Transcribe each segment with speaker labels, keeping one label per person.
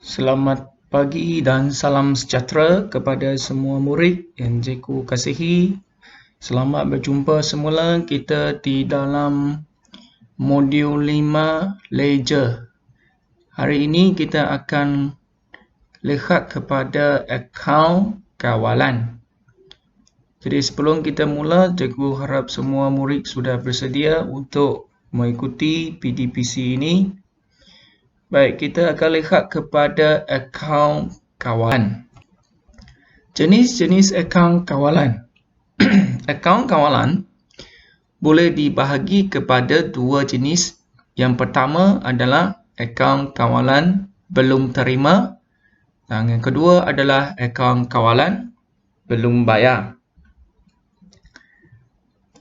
Speaker 1: Selamat pagi dan salam sejahtera kepada semua murid yang cikgu kasihi. Selamat berjumpa semula kita di dalam modul 5 ledger. Hari ini kita akan lihat kepada akaun kawalan. Jadi sebelum kita mula, cikgu harap semua murid sudah bersedia untuk mengikuti PDPC ini. Baik, kita akan lihat kepada akaun kawalan. Jenis-jenis akaun kawalan. Akaun kawalan boleh dibahagi kepada dua jenis. Yang pertama adalah akaun kawalan belum terima dan yang kedua adalah akaun kawalan belum bayar.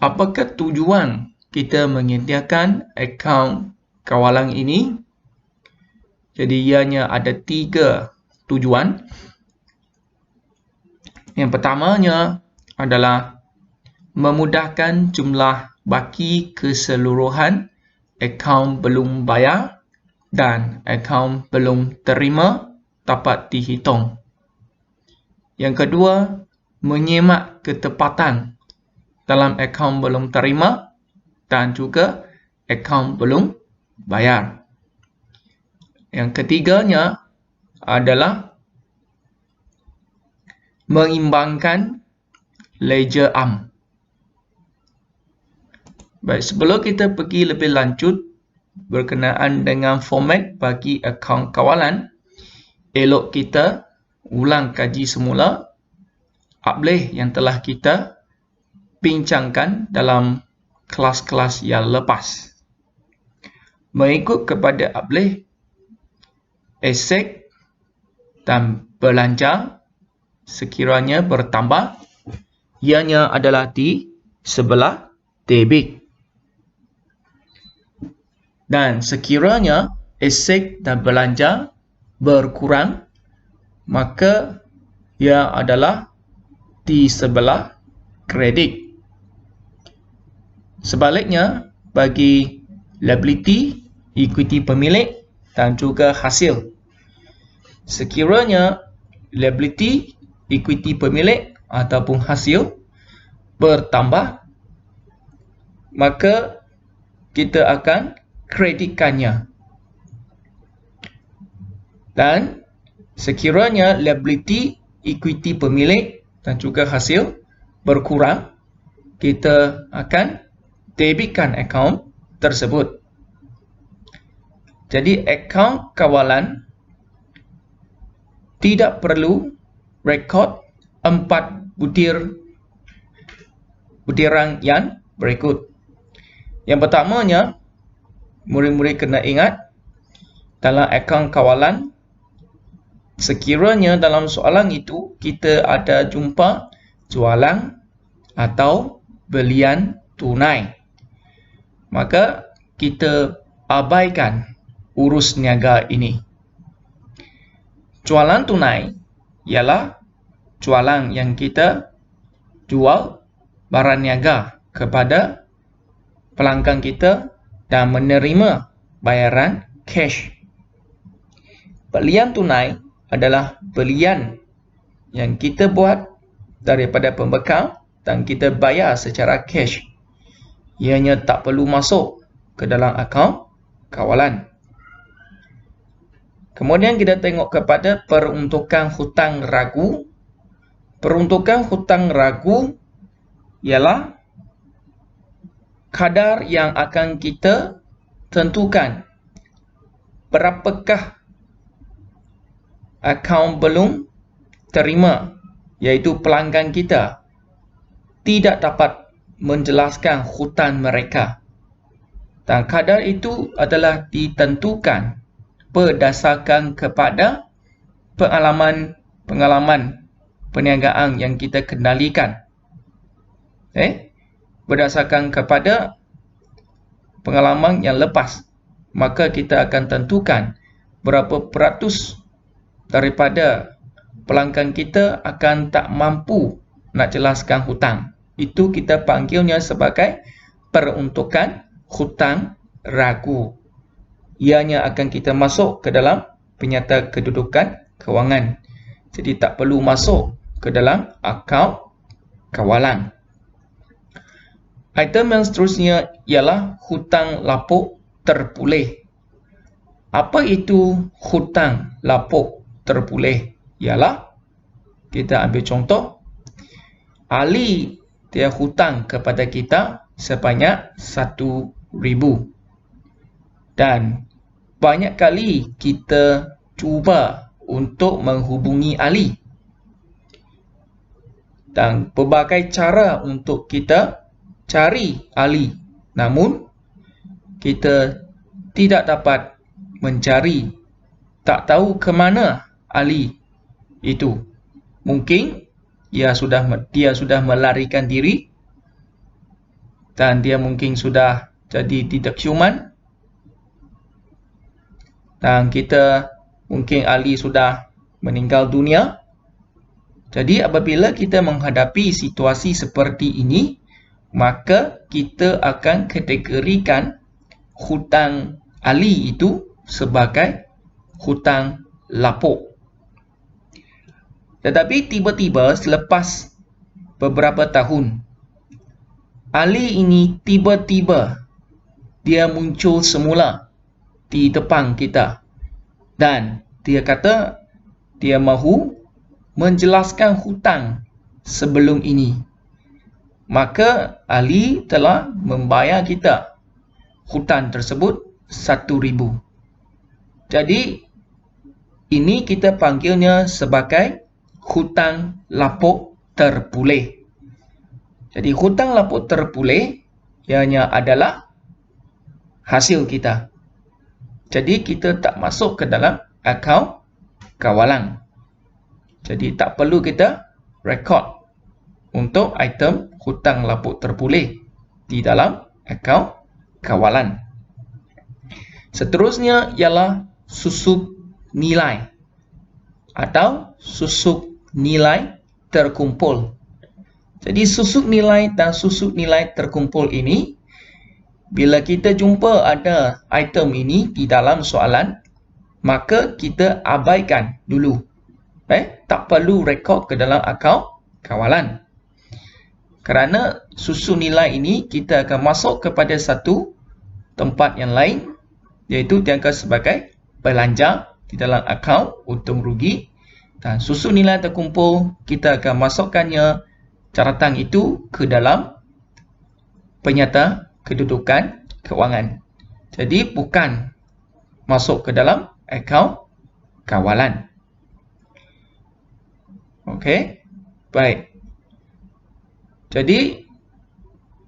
Speaker 1: Apakah tujuan kita menyediakan akaun kawalan ini? Jadi ianya ada 3 tujuan. Yang pertamanya adalah memudahkan jumlah baki keseluruhan akaun belum bayar dan akaun belum terima dapat dihitung. Yang kedua, menyemak ketepatan dalam akaun belum terima dan juga akaun belum bayar. Yang ketiganya adalah mengimbangkan ledger am. Baik, sebelum kita pergi lebih lanjut berkenaan dengan format bagi akaun kawalan, elok kita ulang kaji semula update yang telah kita bincangkan dalam kelas-kelas yang lepas. Mengikut kepada update, aset dan belanja sekiranya bertambah, ianya adalah di sebelah debit. Dan sekiranya aset dan belanja berkurang, maka ia adalah di sebelah kredit. Sebaliknya, bagi liability, ekuiti pemilik dan juga hasil. Sekiranya liability, ekuiti pemilik ataupun hasil bertambah, maka kita akan kreditkannya. Dan sekiranya liability, ekuiti pemilik dan juga hasil berkurang, kita akan debitkan akaun tersebut. Jadi akaun kawalan tidak perlu rekod 4 butiran yang berikut. Yang pertamanya, murid-murid kena ingat, dalam akaun kawalan, sekiranya dalam soalan itu kita ada jumpa jualan atau belian tunai, maka kita abaikan urus niaga ini. Jualan tunai ialah jualan yang kita jual barang niaga kepada pelanggan kita dan menerima bayaran cash. Belian tunai adalah belian yang kita buat daripada pembekal dan kita bayar secara cash. Ianya tak perlu masuk ke dalam akaun kawalan. Kemudian kita tengok kepada peruntukan hutang ragu. Peruntukan hutang ragu ialah kadar yang akan kita tentukan berapakah akaun belum terima, iaitu pelanggan kita tidak dapat menjelaskan hutang mereka. Dan kadar itu adalah ditentukan berdasarkan kepada pengalaman perniagaan yang kita kendalikan. Berdasarkan kepada pengalaman yang lepas, maka kita akan tentukan berapa peratus daripada pelanggan kita akan tak mampu nak jelaskan hutang. Itu kita panggilnya sebagai peruntukan hutang ragu. Ianya akan kita masuk ke dalam penyata kedudukan kewangan. Jadi tak perlu masuk ke dalam akaun kawalan. Item yang seterusnya ialah hutang lapuk terpulih. Apa itu hutang lapuk terpulih? Ialah, kita ambil contoh, Ali dia hutang kepada kita sebanyak 1,000. Dan banyak kali kita cuba untuk menghubungi Ali. Dan berbagai cara untuk kita cari Ali. Namun, kita tidak dapat mencari, tak tahu ke mana Ali itu. Mungkin dia sudah melarikan diri dan dia mungkin sudah jadi tidak siuman, dan mungkin Ali sudah meninggal dunia. Jadi apabila kita menghadapi situasi seperti ini, maka kita akan kategorikan hutang Ali itu sebagai hutang lapuk. Tetapi tiba-tiba selepas beberapa tahun, Ali ini tiba-tiba dia muncul semula di depan kita. Dan dia kata dia mahu menjelaskan hutang sebelum ini. Maka Ali telah membayar kita hutang tersebut 1,000. Jadi ini kita panggilnya sebagai hutang lapuk terpulih. Jadi hutang lapuk terpulih ianya adalah hasil kita. Jadi kita tak masuk ke dalam akaun kawalan. Jadi tak perlu kita rekod untuk item hutang lapuk terpulih di dalam akaun kawalan. Seterusnya ialah susuk nilai atau susuk nilai terkumpul. Jadi susuk nilai dan susuk nilai terkumpul ini, bila kita jumpa ada item ini di dalam soalan, maka kita abaikan dulu. Tak perlu rekod ke dalam akaun kawalan. Kerana susuk nilai ini kita akan masuk kepada satu tempat yang lain, iaitu dianggap sebagai belanja di dalam akaun untung rugi. Dan susuk nilai terkumpul kita akan masukkannya catatan itu ke dalam penyata kedudukan kewangan. Jadi bukan masuk ke dalam akaun kawalan. Okey, baik. Jadi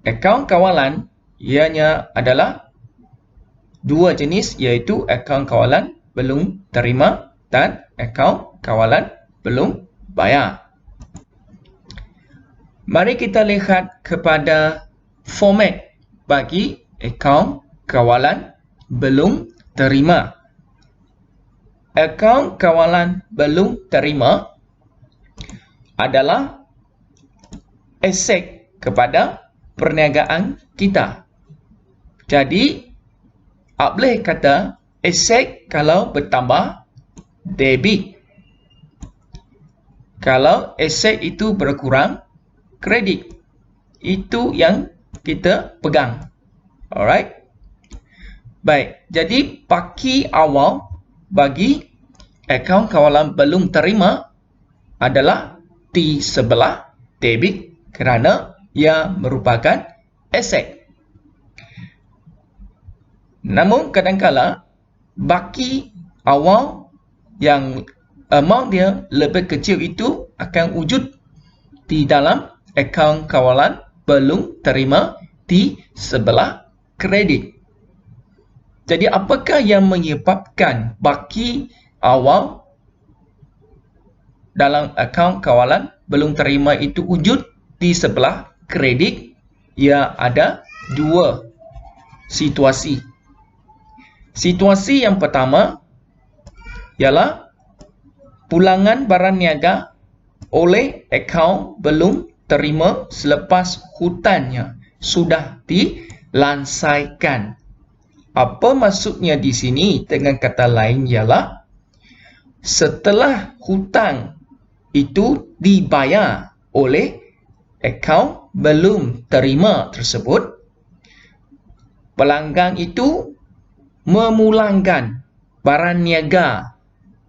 Speaker 1: akaun kawalan ianya adalah dua jenis, iaitu akaun kawalan belum terima dan akaun kawalan belum bayar. Mari kita lihat kepada format bagi akaun kawalan belum terima. Akaun kawalan belum terima adalah aset kepada perniagaan kita. Jadi, boleh kata aset kalau bertambah debit. Kalau aset itu berkurang, kredit. Itu yang kita pegang. Alright? Baik, jadi paki awal bagi akaun kawalan belum terima adalah di sebelah debit kerana ia merupakan aset. Namun kadang-kala baki awal yang amount dia lebih kecil itu akan wujud di dalam akaun kawalan belum terima di sebelah kredit. Jadi apakah yang menyebabkan baki awal dalam akaun kawalan belum terima itu wujud di sebelah kredit? Ia ada dua situasi. Situasi yang pertama ialah pulangan barang niaga oleh akaun belum terima selepas hutangnya sudah dilansaikan. Apa maksudnya di sini? Dengan kata lain ialah setelah hutang itu dibayar oleh akaun belum terima tersebut, pelanggan itu memulangkan barang niaga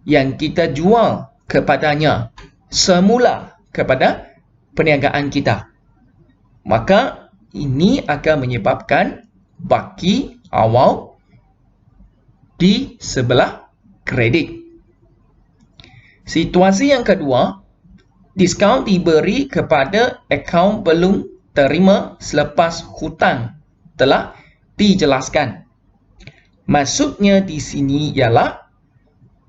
Speaker 1: yang kita jual kepadanya semula kepada perniagaan kita. Maka ini akan menyebabkan baki awal di sebelah kredit. Situasi yang kedua, diskaun diberi kepada akaun belum terima selepas hutang telah dijelaskan. Maksudnya di sini ialah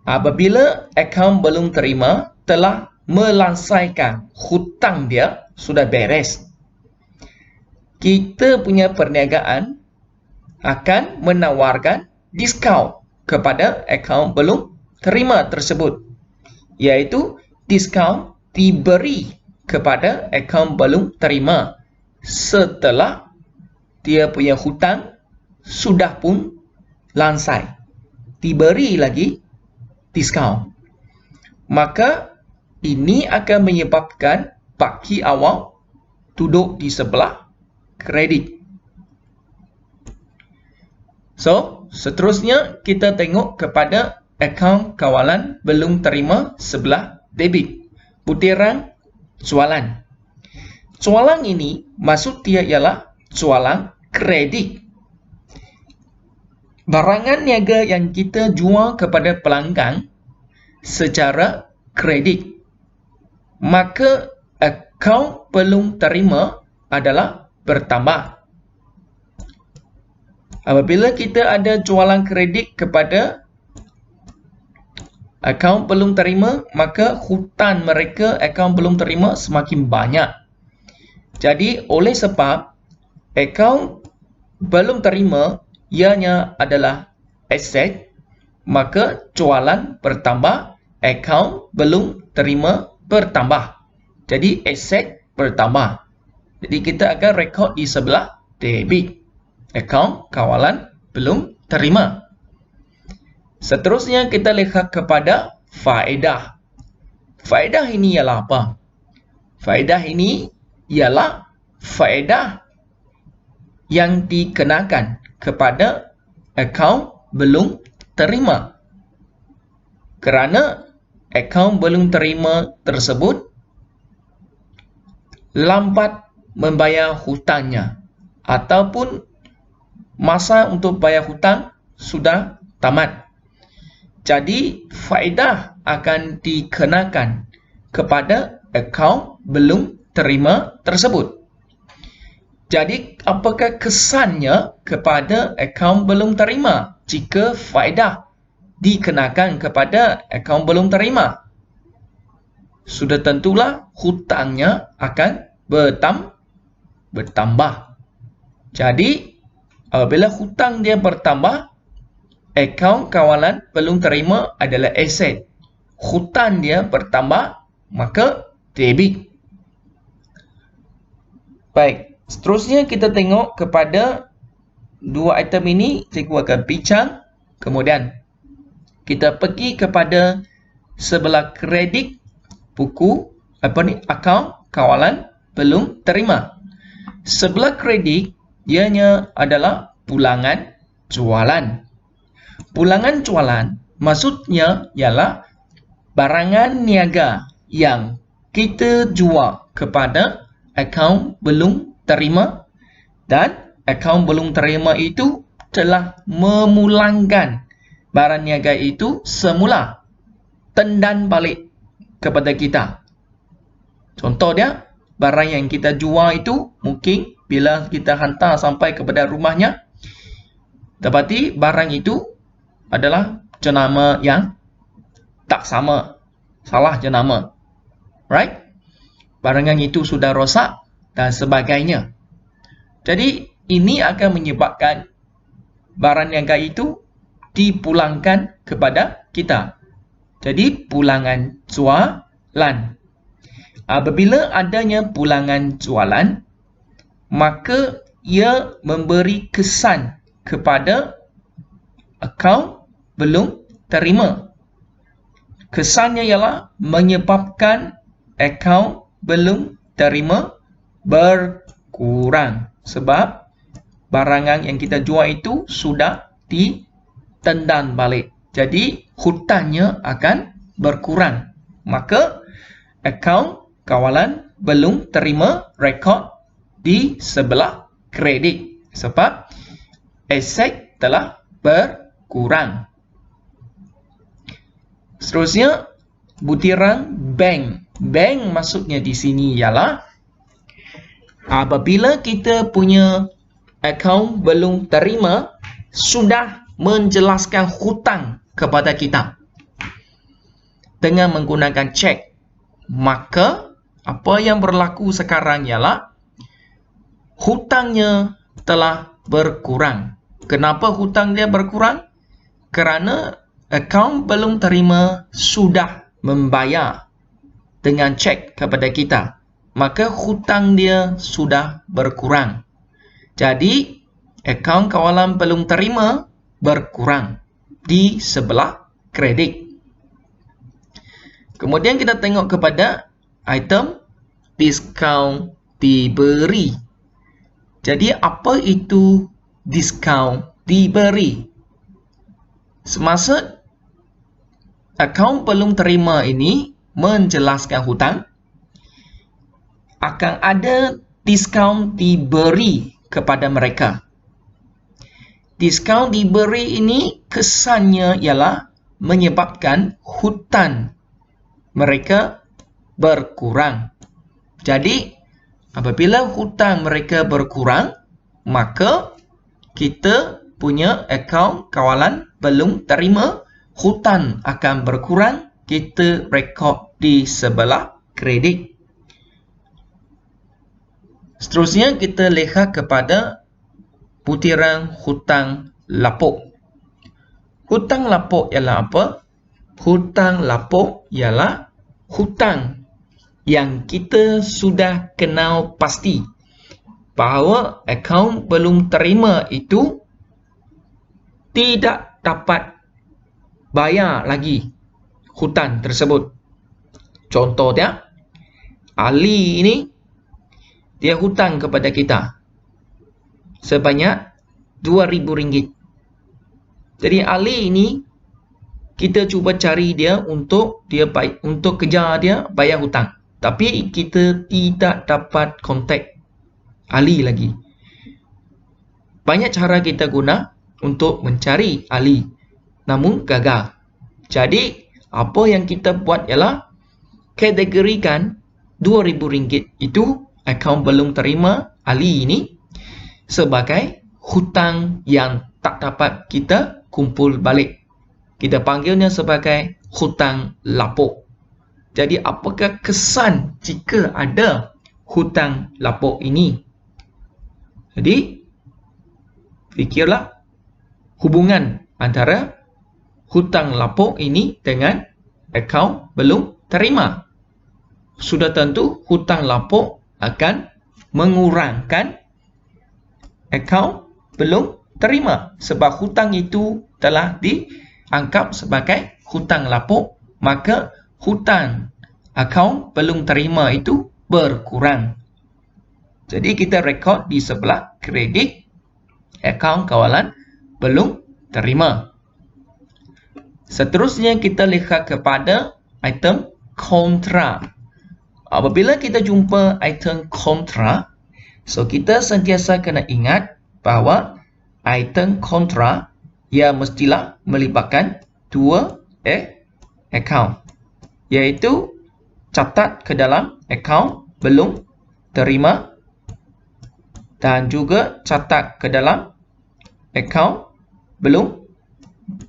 Speaker 1: apabila akaun belum terima telah melansaikan hutang dia sudah beres, kita punya perniagaan akan menawarkan diskaun kepada akaun belum terima tersebut, iaitu diskaun diberi kepada akaun belum terima setelah dia punya hutang sudah pun lansai, diberi lagi diskaun. Maka ini akan menyebabkan baki awal duduk di sebelah kredit. So, seterusnya kita tengok kepada akaun kawalan belum terima sebelah debit. Butiran jualan. Jualan ini maksud dia ialah jualan kredit. Barangan niaga yang kita jual kepada pelanggan secara kredit, maka akaun belum terima adalah bertambah. Apabila kita ada jualan kredit kepada akaun belum terima, maka hutang mereka akaun belum terima semakin banyak. Jadi oleh sebab akaun belum terima ianya adalah aset, maka jualan bertambah, akaun belum terima bertambah. Jadi aset bertambah. Jadi kita akan rekod di sebelah debit, akaun kawalan belum terima. Seterusnya kita lihat kepada faedah. Faedah ini ialah apa? Faedah ini ialah faedah yang dikenakan kepada akaun belum terima. Kerana akaun belum terima tersebut lambat membayar hutangnya ataupun masa untuk bayar hutang sudah tamat. Jadi faedah akan dikenakan kepada akaun belum terima tersebut. Jadi apakah kesannya kepada akaun belum terima jika faedah dikenakan kepada akaun belum terima? Sudah tentulah hutangnya akan bertambah. Jadi apabila hutang dia bertambah, akaun kawalan belum terima adalah aset. Hutang dia bertambah, maka debit. Baik, seterusnya kita tengok kepada dua item ini. Cikgu akan bincang. Kemudian kita pergi kepada sebelah kredit buku akaun kawalan belum terima. Sebelah kredit ianya adalah pulangan jualan. Pulangan jualan maksudnya ialah barangan niaga yang kita jual kepada akaun belum terima dan akaun belum terima itu telah memulangkan barang niaga itu semula, tendan balik kepada kita. Contoh dia, barang yang kita jual itu mungkin bila kita hantar sampai kepada rumahnya, dapati barang itu adalah jenama yang tak sama, salah jenama. Right? Barangan itu sudah rosak dan sebagainya. Jadi ini akan menyebabkan barang niaga itu dipulangkan kepada kita. Jadi pulangan jualan. Apabila adanya pulangan jualan, maka ia memberi kesan kepada akaun belum terima. kesannya ialah menyebabkan akaun belum terima berkurang. Sebab barangan yang kita jual itu sudah ditendang balik. Jadi hutangnya akan berkurang. Maka akaun kawalan belum terima rekod di sebelah kredit. Sebab aset telah berkurang. Seterusnya, butiran bank. Bank maksudnya di sini ialah apabila kita punya akaun belum terima sudah menjelaskan hutang kepada kita dengan menggunakan cek, maka apa yang berlaku sekarang ialah hutangnya telah berkurang. Kenapa hutang dia berkurang? Kerana akaun belum terima sudah membayar dengan cek kepada kita, maka hutang dia sudah berkurang. Jadi akaun kawalan belum terima berkurang di sebelah kredit. Kemudian kita tengok kepada item diskaun diberi. Jadi apa itu diskaun diberi? Semasa akaun belum terima ini menjelaskan hutang, akan ada diskaun diberi kepada mereka. Diskaun diberi ini kesannya ialah menyebabkan hutang mereka berkurang. Jadi apabila hutang mereka berkurang, maka kita punya akaun kawalan belum terima, hutang akan berkurang, kita rekod di sebelah kredit. Seterusnya kita lihat kepada butiran hutang lapuk. Hutang lapuk ialah apa? Hutang lapuk ialah hutang yang kita sudah kenal pasti bahawa akaun belum terima itu tidak dapat bayar lagi hutang tersebut. Contohnya, Ali ini dia hutang kepada kita sebanyak RM2,000. Jadi Ali ini kita cuba cari dia untuk kejar dia bayar hutang. Tapi kita tidak dapat kontak Ali lagi. Banyak cara kita guna untuk mencari Ali, namun gagal. Jadi apa yang kita buat ialah kategorikan RM2,000 itu akaun belum terima Ali ini sebagai hutang yang tak dapat kita kumpul balik. Kita panggilnya sebagai hutang lapuk. Jadi apakah kesan jika ada hutang lapuk ini? Jadi fikirlah hubungan antara hutang lapuk ini dengan akaun belum terima. Sudah tentu hutang lapuk akan mengurangkan akaun belum terima sebab hutang itu telah dianggap sebagai hutang lapuk, maka hutang akaun belum terima itu berkurang. Jadi kita rekod di sebelah kredit akaun kawalan belum terima. Seterusnya kita lihat kepada item kontra. Apabila kita jumpa item kontra, so kita sentiasa kena ingat bahawa item kontra ia mestilah melibatkan dua akaun, iaitu catat ke dalam akaun belum terima dan juga catat ke dalam akaun belum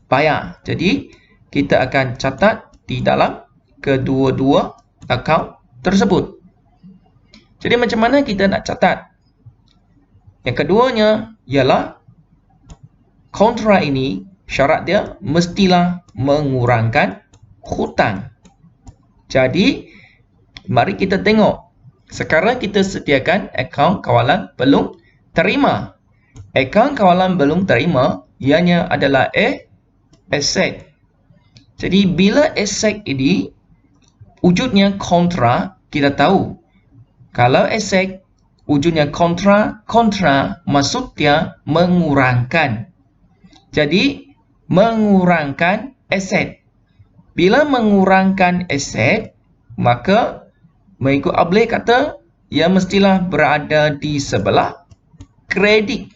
Speaker 1: bayar. Jadi kita akan catat di dalam kedua-dua akaun tersebut. Jadi macam mana kita nak catat? Yang keduanya ialah kontra ini syarat dia mestilah mengurangkan hutang. Jadi mari kita tengok. Sekarang kita sediakan akaun kawalan belum terima. Akaun kawalan belum terima ianya adalah aset. Jadi bila aset ini wujudnya kontra, kita tahu kalau aset wujudnya kontra, maksudnya mengurangkan. Jadi mengurangkan aset. Bila mengurangkan aset, maka mengikut Ableh kata, ia mestilah berada di sebelah kredit.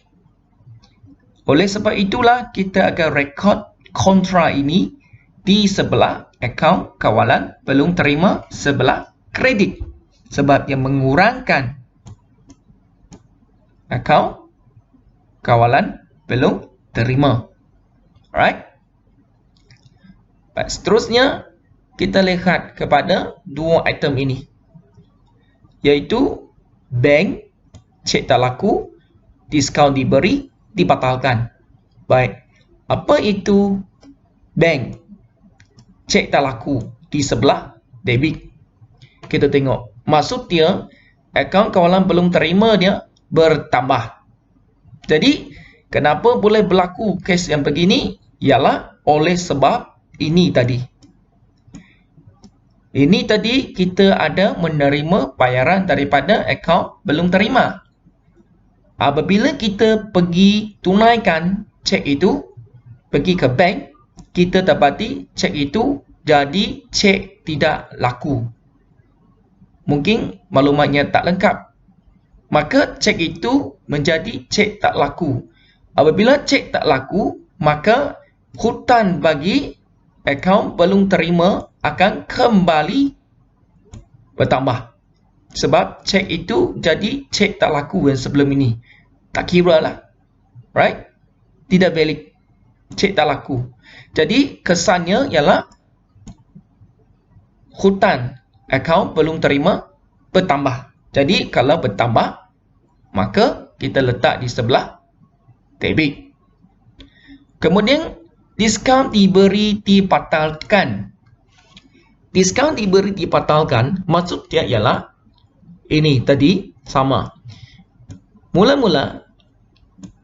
Speaker 1: Oleh sebab itulah kita akan rekod kontra ini di sebelah akaun kawalan belum terima sebelah kredit. Sebab ia mengurangkan akaun kawalan belum terima. Alright? Baik, seterusnya kita lihat kepada dua item ini, iaitu bank, cek tak laku, diskaun diberi, dibatalkan. Baik, apa itu bank, cek tak laku di sebelah debit? Kita tengok, maksudnya akaun kawalan belum terima dia bertambah. Jadi kenapa boleh berlaku kes yang begini? Ialah oleh sebab ini tadi. Ini tadi kita ada menerima bayaran daripada akaun belum terima. Apabila kita pergi tunaikan cek itu, pergi ke bank, kita dapati cek itu jadi cek tidak laku. Mungkin maklumatnya tak lengkap. Maka cek itu menjadi cek tak laku. Apabila cek tak laku, maka hutang bagi akaun belum terima akan kembali bertambah. Sebab cek itu jadi cek tak laku yang sebelum ini. Tak kira lah. Right? Tidak valid. Cek tak laku. Jadi kesannya ialah hutang akaun belum terima bertambah. Jadi kalau bertambah, maka kita letak di sebelah debit. Kemudian diskaun diberi dibatalkan. Diskaun diberi dibatalkan maksudnya ialah ini tadi sama. Mula-mula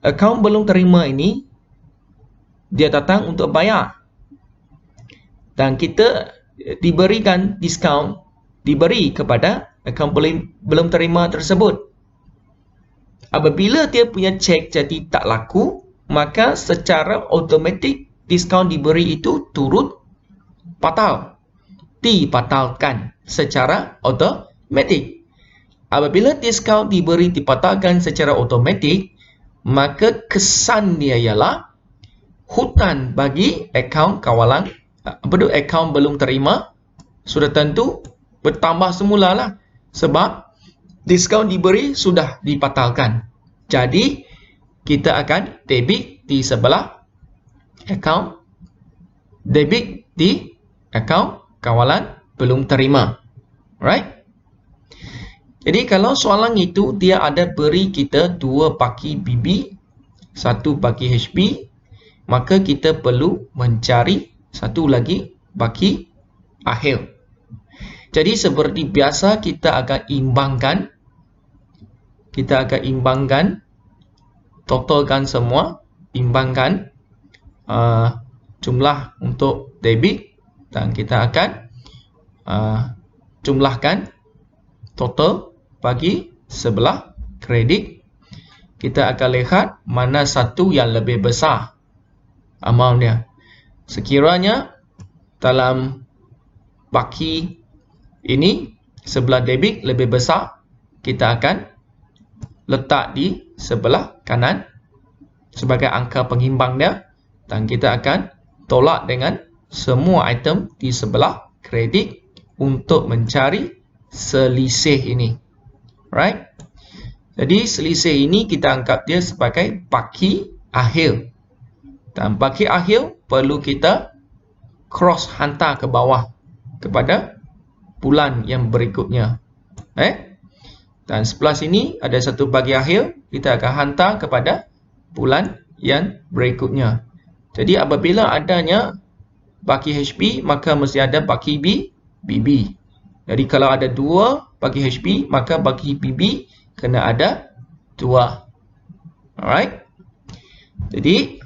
Speaker 1: akaun belum terima ini dia datang untuk bayar. Dan kita diberikan diskaun diberi kepada akaun belum terima tersebut. Apabila dia punya cek jadi tak laku, maka secara automatik diskaun diberi itu turut dibatalkan secara automatik. Apabila diskaun diberi dibatalkan secara automatik, maka kesan dia ialah hutang bagi akaun kawalan akaun belum terima sudah tentu bertambah semula lah, sebab diskaun diberi sudah dibatalkan. Jadi kita akan debit di sebelah akaun debit di akaun kawalan belum terima. Right? Jadi kalau soalan itu dia ada beri kita 2 baki BB, 1 baki HB, maka kita perlu mencari satu lagi baki akhir. Jadi seperti biasa kita akan imbangkan, totalkan semua, imbangkan jumlah untuk debit dan kita akan jumlahkan total bagi sebelah kredit. Kita akan lihat mana satu yang lebih besar amountnya. Sekiranya dalam baki ini sebelah debit lebih besar, kita akan letak di sebelah kanan sebagai angka pengimbang dia, dan kita akan tolak dengan semua item di sebelah kredit untuk mencari selisih ini. Right? Jadi selisih ini kita anggap dia sebagai baki akhir. Dan baki akhir perlu kita cross hantar ke bawah kepada bulan yang berikutnya. Dan sebelah sini ada satu baki akhir, kita akan hantar kepada bulan yang berikutnya. Jadi apabila adanya baki HB, maka mesti ada baki BB. Jadi kalau ada 2 baki HB, maka baki BB kena ada 2. Alright? Jadi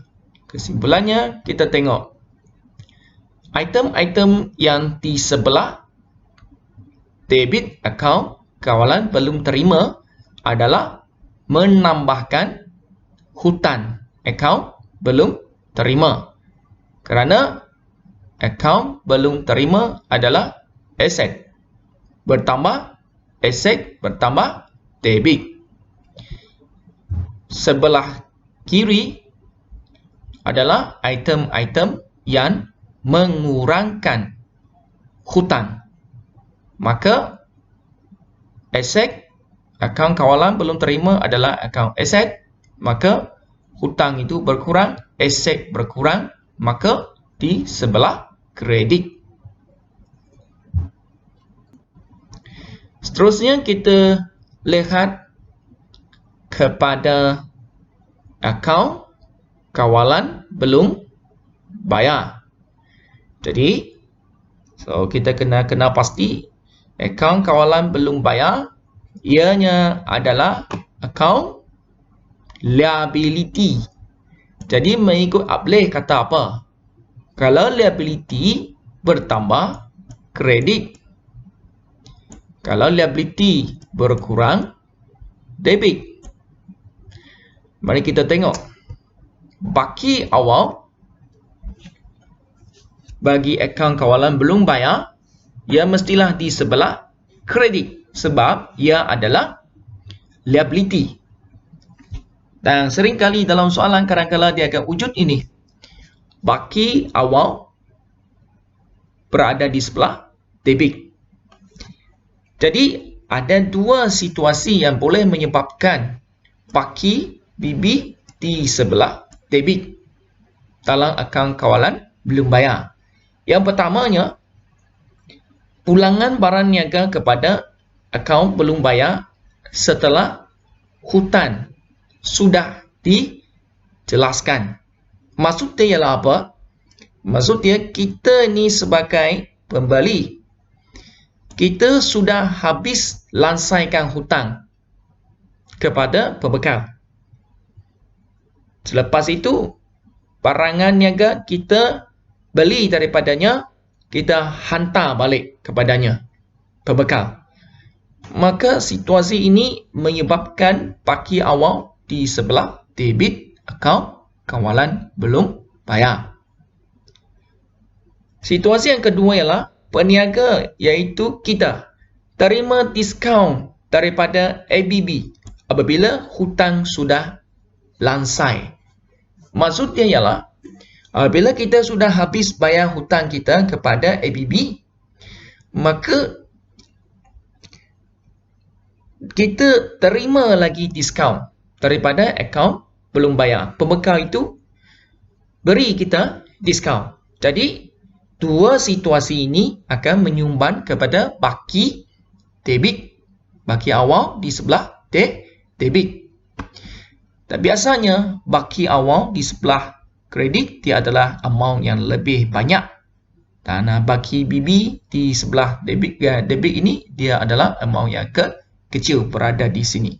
Speaker 1: kesimpulannya kita tengok Item-item yang di sebelah debit account kawalan belum terima adalah menambahkan hutang account belum terima. Kerana account belum terima adalah aset. Bertambah aset bertambah debit. Sebelah kiri adalah item-item yang mengurangkan hutang. Maka aset akaun kawalan belum terima adalah akaun aset, maka hutang itu berkurang, aset berkurang, maka di sebelah kredit. Seterusnya kita lihat kepada akaun kawalan belum bayar. Jadi, kita kena pasti akaun kawalan belum bayar, ianya adalah akaun liability. Jadi, mengikut Ableh kata apa? Kalau liability bertambah, kredit. Kalau liability berkurang, debit. Mari kita tengok. Baki awal bagi akaun kawalan belum bayar, ia mestilah di sebelah kredit sebab ia adalah liability. Dan seringkali dalam soalan kadang-kadang dia akan wujud ini. Baki awal berada di sebelah debit. Jadi ada dua situasi yang boleh menyebabkan baki BB di sebelah debit dalam akaun kawalan belum bayar. Yang pertamanya, pulangan barang niaga kepada akaun belum bayar setelah hutang sudah dijelaskan. Maksud dia ialah apa? Maksud dia kita ni sebagai pembeli, kita sudah habis lansaikan hutang kepada pembekal. Selepas itu, barangan niaga kita beli daripadanya, kita hantar balik kepadanya pembekal. Maka situasi ini menyebabkan baki awal di sebelah debit akaun kawalan belum bayar. Situasi yang kedua ialah peniaga, iaitu kita terima diskaun daripada ABB apabila hutang sudah lansai. Maksudnya ialah apabila kita sudah habis bayar hutang kita kepada ABB, maka kita terima lagi diskaun daripada akaun belum bayar. Pembekal itu beri kita diskaun. Jadi, dua situasi ini akan menyumbang kepada baki debit. Baki awal di sebelah debit. Dan biasanya, baki awal di sebelah kredit dia adalah amount yang lebih banyak. Dan baki BB di sebelah debit ini dia adalah amount yang kecil berada di sini.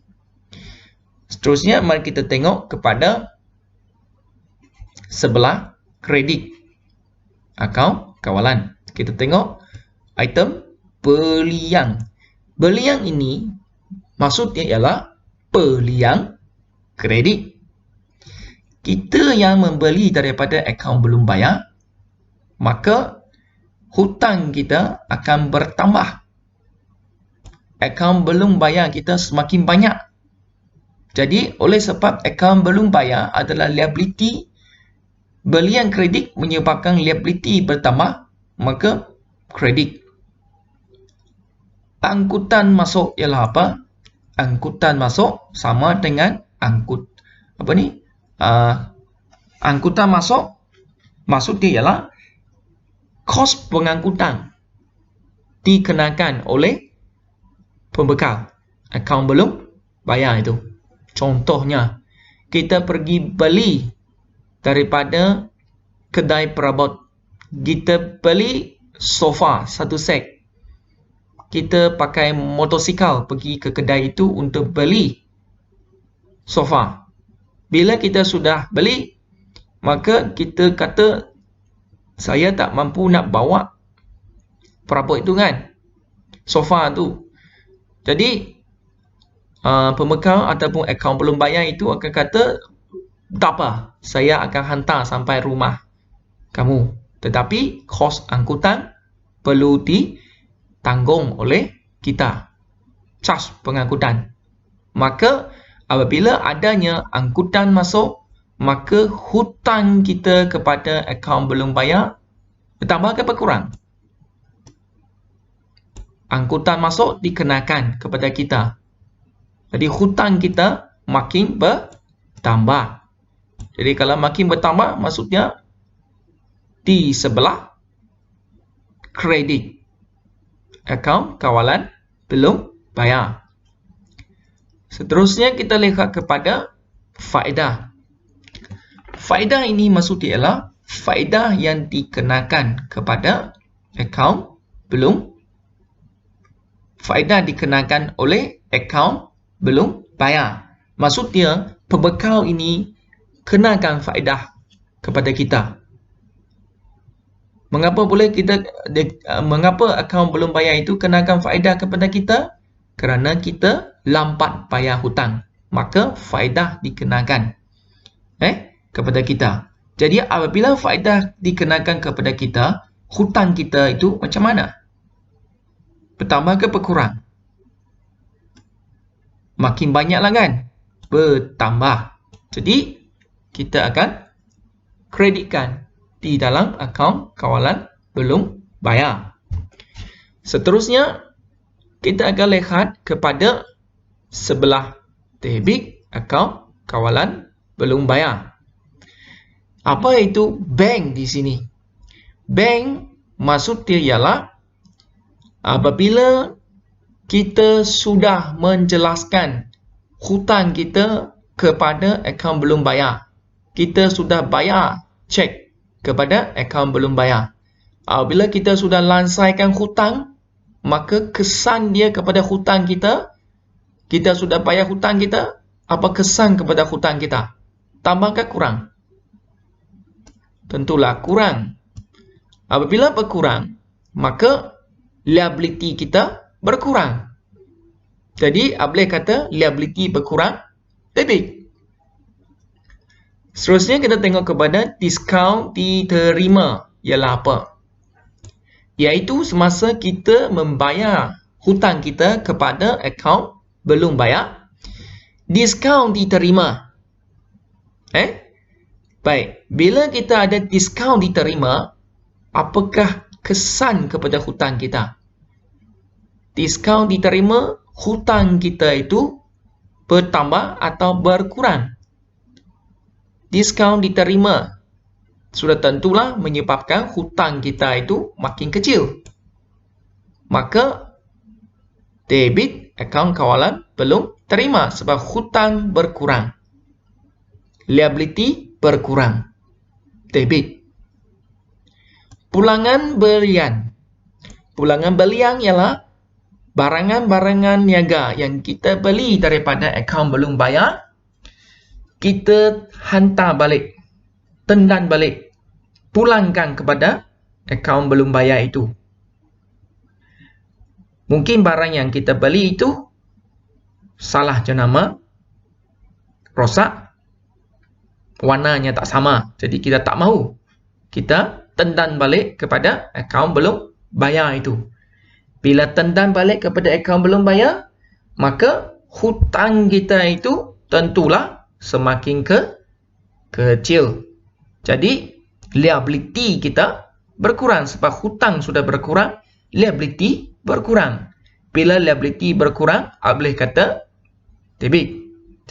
Speaker 1: Seterusnya mari kita tengok kepada sebelah kredit akaun kawalan. Kita tengok item belian. Belian ini maksudnya ialah pelian kredit. Kita yang membeli daripada akaun belum bayar, maka hutang kita akan bertambah. Akaun belum bayar kita semakin banyak. Jadi, oleh sebab akaun belum bayar adalah liability, belian kredit menyebabkan liability bertambah, maka kredit. Angkutan masuk ialah apa? Angkutan masuk sama dengan angkutan masuk, maksud dia ialah kos pengangkutan dikenakan oleh pembekal akaun belum bayar itu. Contohnya, kita pergi beli daripada kedai perabot. Kita beli sofa satu set. Kita pakai motosikal pergi ke kedai itu untuk beli sofa. Bila kita sudah beli, maka kita kata saya tak mampu nak bawa berapa hitungan sofa tu. Jadi pembekal ataupun akaun belum bayar itu akan kata, tak apa, saya akan hantar sampai rumah kamu. Tetapi kos angkutan perlu ditanggung oleh kita. Cas pengangkutan. Maka apabila adanya angkutan masuk, maka hutang kita kepada akaun belum bayar bertambah ke berkurang? Angkutan masuk dikenakan kepada kita. Jadi hutang kita makin bertambah. Jadi kalau makin bertambah, maksudnya di sebelah kredit. Akaun kawalan belum bayar. Seterusnya kita lihat kepada faedah. Faedah ini maksudnya ialah faedah yang dikenakan kepada akaun belum. Faedah dikenakan oleh akaun belum bayar. Maksudnya pembekal ini kenakan faedah kepada kita. Mengapa mengapa akaun belum bayar itu kenakan faedah kepada kita? Kerana kita lambat bayar hutang, maka faedah dikenakan kepada kita. Jadi apabila faedah dikenakan kepada kita, hutang kita itu macam mana? Bertambah ke berkurang? Makin banyaklah kan? Bertambah. Jadi kita akan kreditkan di dalam akaun kawalan belum bayar. Seterusnya, kita akan lihat kepada sebelah debit akaun kawalan belum bayar. Apa itu bank di sini? Bank maksudnya ialah apabila kita sudah menjelaskan hutang kita kepada akaun belum bayar. Kita sudah bayar cek kepada akaun belum bayar. Apabila kita sudah lansaikan hutang, maka kesan dia kepada hutang kita, kita sudah bayar hutang kita, apa kesan kepada hutang kita? Tambah ke kurang? Tentulah kurang. Apabila berkurang, maka liability kita berkurang. Jadi, boleh kata liability berkurang, debit. Seterusnya kita tengok kepada diskaun diterima ialah apa? Iaitu semasa kita membayar hutang kita kepada akaun belum bayar, diskaun diterima. Baik, bila kita ada diskaun diterima, apakah kesan kepada hutang kita? Diskaun diterima, hutang kita itu bertambah atau berkurang? Diskaun diterima sudah tentulah menyebabkan hutang kita itu makin kecil. Maka debit akaun kawalan belum terima sebab hutang berkurang. Liability berkurang. Debit. Pulangan belian. Pulangan belian ialah barangan-barangan niaga yang kita beli daripada akaun belum bayar, kita hantar balik, tendan balik, pulangkan kepada akaun belum bayar itu. Mungkin barang yang kita beli itu salah jenama, rosak, warnanya tak sama, jadi kita tak mahu. Kita tendan balik kepada akaun belum bayar itu. Bila tendan balik kepada akaun belum bayar, maka hutang kita itu tentulah semakin kecil. Jadi, liability kita berkurang sebab hutang sudah berkurang, liability berkurang. Bila liability berkurang, boleh kata debit.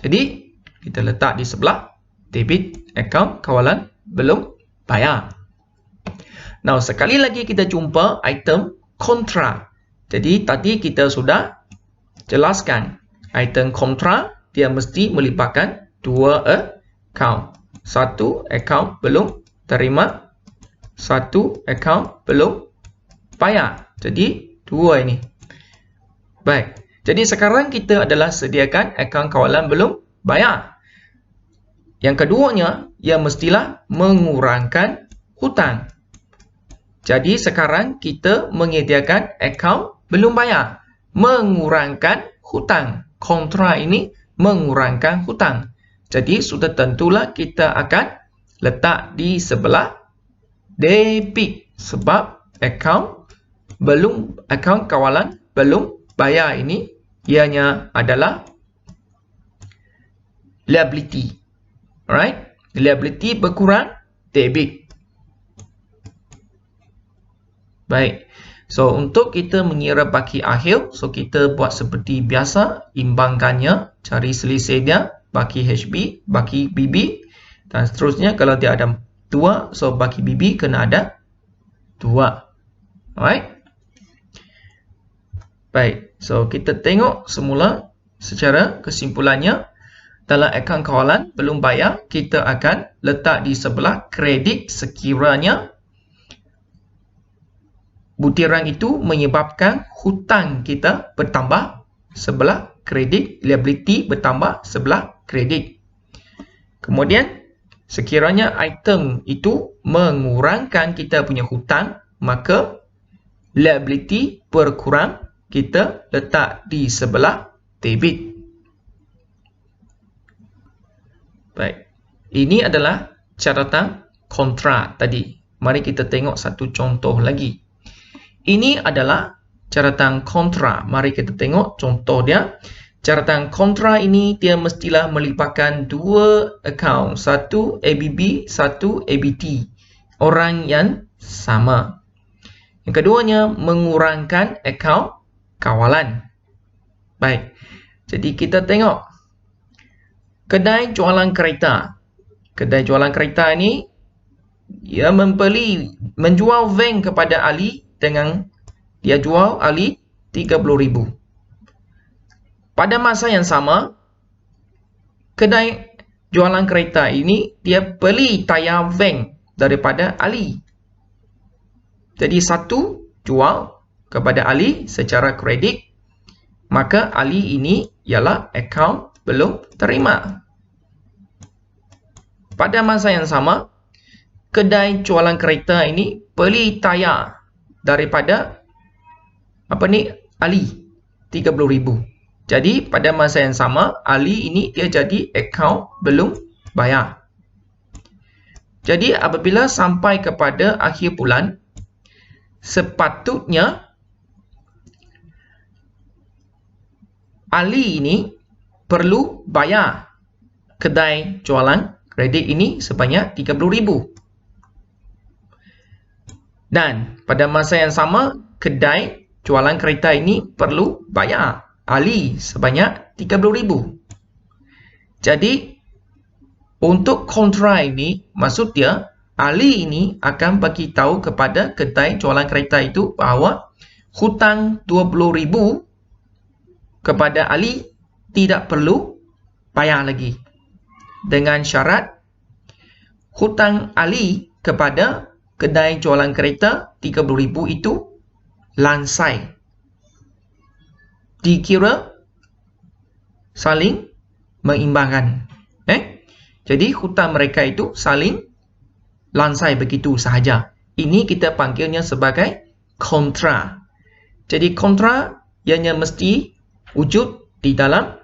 Speaker 1: Jadi, kita letak di sebelah debit akaun kawalan belum bayar. Now, sekali lagi kita jumpa item kontra. Jadi, tadi kita sudah jelaskan item kontra, dia mesti melibatkan dua akaun. Satu akaun belum terima, satu akaun belum bayar. Jadi, dua ini. Baik. Jadi, sekarang kita adalah sediakan akaun kawalan belum bayar. Yang keduanya, ia mestilah mengurangkan hutang. Jadi sekarang kita menyediakan akaun belum bayar. Mengurangkan hutang. Kontra ini mengurangkan hutang. Jadi sudah tentulah kita akan letak di sebelah debit. Sebab akaun kawalan belum bayar ini ianya adalah liability. Alright? Liability berkurang, debit. Baik. So, untuk kita mengira baki akhir, so kita buat seperti biasa, imbangkannya, cari selisihnya, baki HB, baki BB, dan seterusnya. Kalau dia ada 2, so baki BB kena ada 2. Alright? Baik. So, kita tengok semula secara kesimpulannya. Dalam akaun kawalan belum bayar, kita akan letak di sebelah kredit sekiranya butiran itu menyebabkan hutang kita bertambah sebelah kredit, liability bertambah sebelah kredit. Kemudian, sekiranya item itu mengurangkan kita punya hutang, maka liability berkurang, kita letak di sebelah debit. Baik, ini adalah catatan kontra tadi. Mari kita tengok satu contoh lagi. Ini adalah catatan kontra. Mari kita tengok contoh dia. Catatan kontra ini dia mestilah melibatkan 2 akaun. Satu ABB, satu ABT. Orang yang sama. Yang keduanya mengurangkan akaun kawalan. Baik, jadi kita tengok. Kedai jualan kereta. Kedai jualan kereta ini dia menjual van kepada Ali dengan dia jual Ali 30,000. Pada masa yang sama, kedai jualan kereta ini dia beli tayar van daripada Ali. Jadi satu jual kepada Ali secara kredit, maka Ali ini ialah akaun belum terima. Pada masa yang sama, kedai jualan kereta ini beli tayar daripada Ali 30,000. Jadi pada masa yang sama, Ali ini dia jadi akaun belum bayar. Jadi apabila sampai kepada akhir bulan, sepatutnya Ali ini perlu bayar kedai jualan kredit ini sebanyak 30,000. Dan pada masa yang sama, kedai jualan kereta ini perlu bayar Ali sebanyak 30,000. Jadi, untuk kontra ini, maksud dia, Ali ini akan bagi tahu kepada kedai jualan kereta itu bahawa hutang 20,000 kepada Ali tidak perlu bayar lagi. Dengan syarat hutang Ali kepada kedai jualan kereta 30,000 itu lansai. Dikira saling mengimbangkan. Jadi hutang mereka itu saling lansai begitu sahaja. Ini kita panggilnya sebagai kontra. Jadi kontra ianya mesti wujud di dalam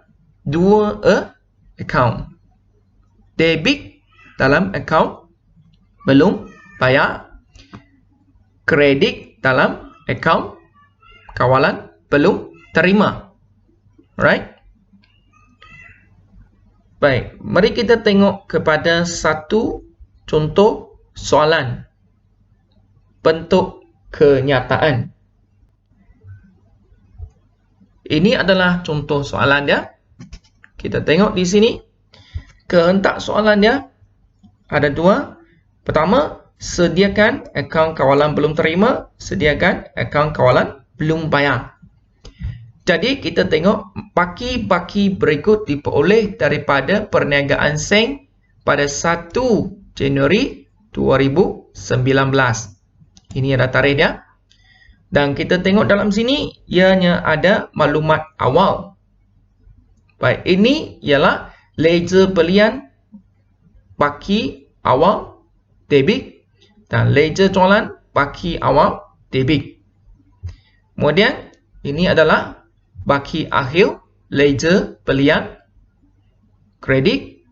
Speaker 1: 2 akaun. Debit dalam akaun belum bayar. Kredit dalam akaun kawalan belum terima. Alright? Baik, mari kita tengok kepada satu contoh soalan bentuk kenyataan. Ini adalah contoh soalan dia. Kita tengok di sini. Kehentak soalan dia ada 2. Pertama, sediakan akaun kawalan belum terima. Sediakan akaun kawalan belum bayar. Jadi, kita tengok baki-baki berikut diperoleh daripada perniagaan seng pada 1 Januari 2019. Ini ada tarikh dia. Dan kita tengok dalam sini, ianya ada maklumat awal. Baik, ini ialah ledger belian baki awal debit dan ledger jualan baki awal debit. Kemudian ini adalah baki akhir ledger belian kredit,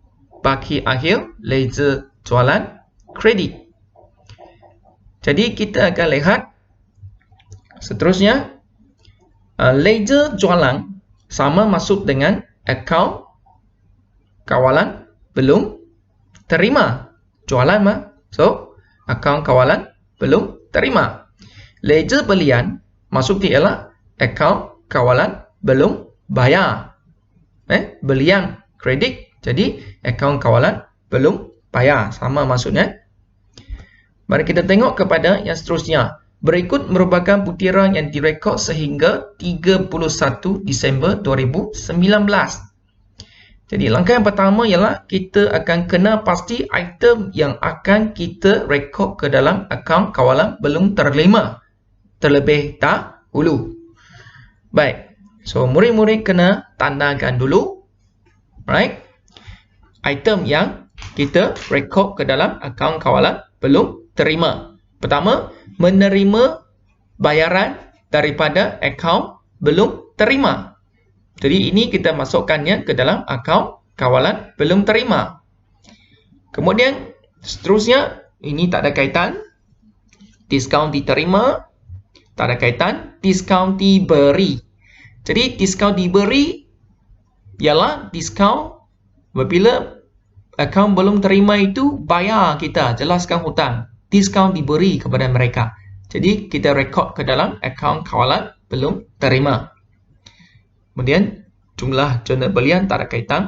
Speaker 1: baki akhir ledger jualan kredit. Jadi kita akan lihat seterusnya, ledger jualan sama masuk dengan akaun kawalan belum terima jualan mah. So, akaun kawalan belum terima. Ledger belian masuk dia ialah akaun kawalan belum bayar. Belian kredit, jadi akaun kawalan belum bayar, sama maksudnya. Mari kita tengok kepada yang seterusnya. Berikut merupakan butiran yang direkod sehingga 31 Disember 2019. Jadi langkah yang pertama ialah kita akan kena pasti item yang akan kita rekod ke dalam akaun kawalan belum terima terlebih dahulu. Baik, so murid-murid kena tandakan dulu, right, item yang kita rekod ke dalam akaun kawalan belum terima. Pertama, menerima bayaran daripada akaun belum terima. Jadi ini kita masukkannya ke dalam akaun kawalan belum terima. Kemudian seterusnya, ini tak ada kaitan. Diskaun diterima, tak ada kaitan. Diskaun diberi. Jadi diskaun diberi ialah diskaun apabila akaun belum terima itu bayar kita, jelaskan hutang. Diskaun diberi kepada mereka. Jadi kita rekod ke dalam akaun kawalan belum terima. Kemudian jumlah jurnal belian tak ada kaitan.